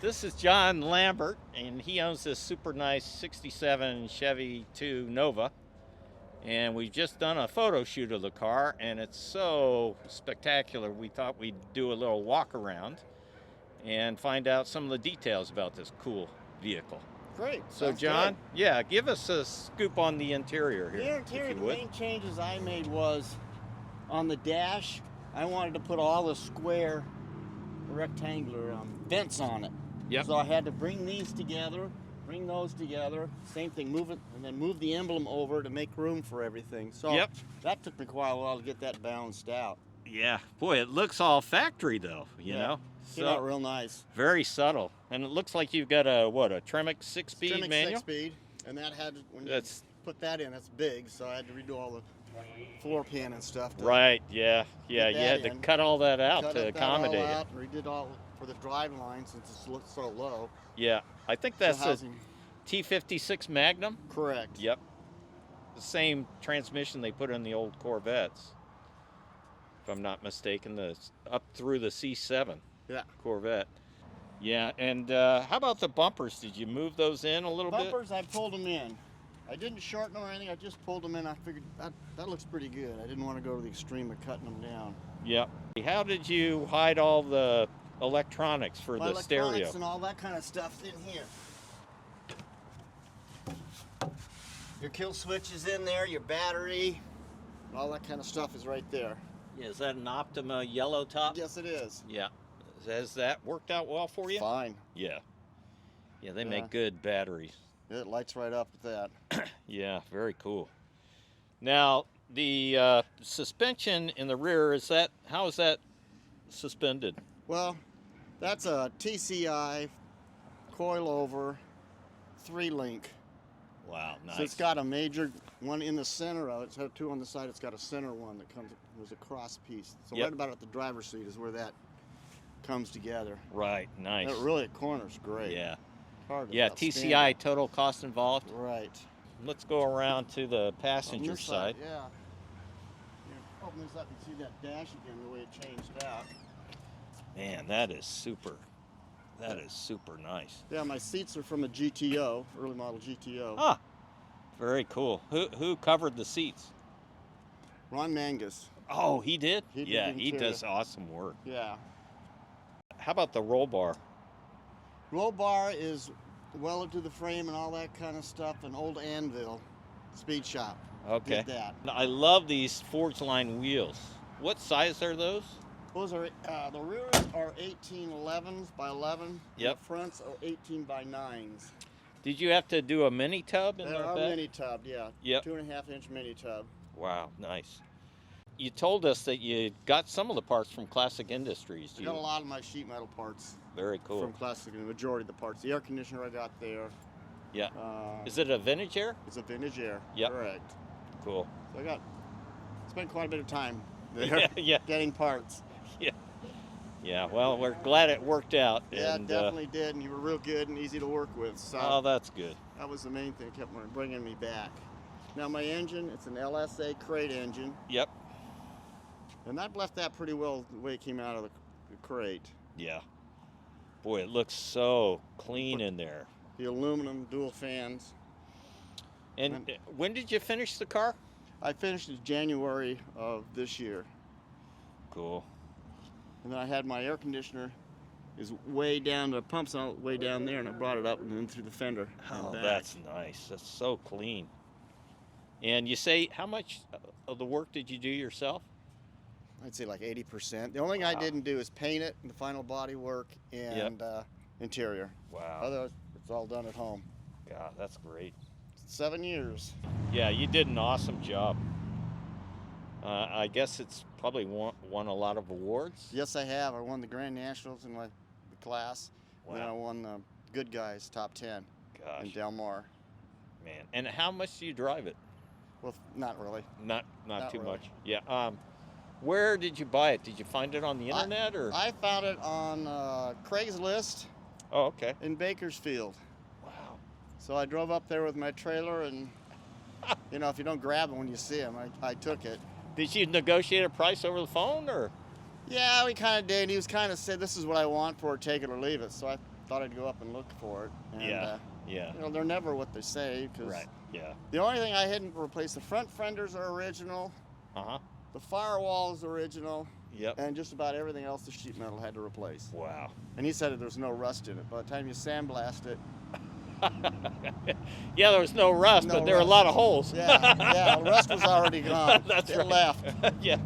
This is John Lambert, and he owns this super nice 67 Chevy Nova. And we've just done a photo shoot of the car, and it's so spectacular. We thought we'd do a little walk around and find out some of the details about this cool vehicle. Great. So, John, yeah, give us a scoop on the interior here. The interior, the main changes I made was on the dash, I wanted to put all the square rectangular vents on it. Yep. So I had to bring these together, bring those together, same thing, move it, and then move the emblem over to make room for everything. So Yep. that took me quite a while to get that balanced out. Yeah, boy, it looks all factory though, you know? Came out real nice. Very subtle. And it looks like you've got a Tremec 6-speed Tremec manual? 6-speed, and that had, when you put that in, that's big, so I had to redo all the floor pan and stuff. Right, yeah. You had to cut all that out to accommodate it. it. Redid all for the drive line since it's so low. Yeah, I think that's a T56 Magnum. Correct. Yep. The same transmission they put in the old Corvettes, if I'm not mistaken, up through the C7 Corvette. Yeah, and how about the bumpers? Did you move those in a little bit? Bumpers, I pulled them in. I didn't shorten or anything, I just pulled them in. I figured that looks pretty good. I didn't want to go to the extreme of cutting them down. Yep. How did you hide all the electronics for the stereo? Electronics and all that kind of stuff in here. Your kill switch is in there, your battery, all that kind of stuff is right there. Yeah, is that an Optima yellow top? Yes, it is. Yeah. Has that worked out well for you? Fine. Yeah. Yeah, they make good batteries. It lights right up with that. Yeah, very cool. Now, the suspension in the rear, how is that suspended? Well, that's a TCI coilover 3-link. Wow, nice. So it's got a major one in the center of it. It's got two on the side. It's got a center one that was a cross piece. So right about at the driver's seat is where that comes together. Right, nice. That really, corner's great. Yeah. Yeah, TCI, total cost involved. Right. Let's go around to the passenger side. Yeah. Open this up and see that dash again, the way it changed out. Man, that is super. That is super nice. Yeah, my seats are from a GTO, early model GTO. Ah, very cool. Who covered the seats? Ron Mangus. Oh, he did? He does awesome work. Yeah. How about the roll bar? Roll bar is welded to the frame and all that kind of stuff. An old Anvil speed shop. Okay. Did that. I love these Forge Line wheels. What size are those? Those are, the rears are 1811s by 11. Yep. The fronts are 18 by 9s. Did you have to do a mini tub in the back? Mini tub, yeah. Yep. 2.5-inch mini tub. Wow, nice. You told us that you got some of the parts from Classic Industries. I got a lot of my sheet metal parts. Very cool. From Classic, the majority of the parts. The air conditioner I got there. Yeah. Is it a vintage air? It's a vintage air. Yep. Correct. Cool. So spent quite a bit of time there getting parts. Yeah. Yeah, well, we're glad it worked out. Yeah, it definitely did, and you were real good and easy to work with. So oh, that's good. That was the main thing that kept bringing me back. Now my engine, it's an LSA crate engine. Yep. And I've left that pretty well the way it came out of the crate. Yeah. Boy, it looks so clean in there. The aluminum dual fans. And when did you finish the car? I finished in January of this year. Cool. And then I had my air conditioner is way down, the pump's way down there, and I brought it up and then through the fender. Oh, that's nice. That's so clean. And you say, how much of the work did you do yourself? I'd say like 80%. The only thing I didn't do is paint it, and the final body work, and interior. Wow. Otherwise, it's all done at home. God, that's great. 7 years. Yeah, you did an awesome job. I guess it's probably won a lot of awards. Yes, I have. I won the Grand Nationals in my class. Wow. And then I won the Good Guys Top 10 in Del Mar. Man, and how much do you drive it? Well, not really. Not too really. much. Yeah. Where did you buy it? Did you find it on the internet or? I found it on Craigslist. Oh, okay. In Bakersfield. Wow. So I drove up there with my trailer, and if you don't grab them when you see them, I took it. Did you negotiate a price over the phone or? Yeah, we kind of did. He was kind of said, "This is what I want for it, take it or leave it." So I thought I'd go up and look for it. And, Yeah. You know, they're never what they say. Cause Right. Yeah. The only thing I hadn't replaced, the front fenders are original. The firewall is original. Yep. And just about everything else the sheet metal had to replace. Wow. And he said that there's no rust in it. By the time you sandblast it, Yeah, there was no rust, No but there were a rust. lot of holes. yeah, the rust was already gone. That's it right. left. Yeah.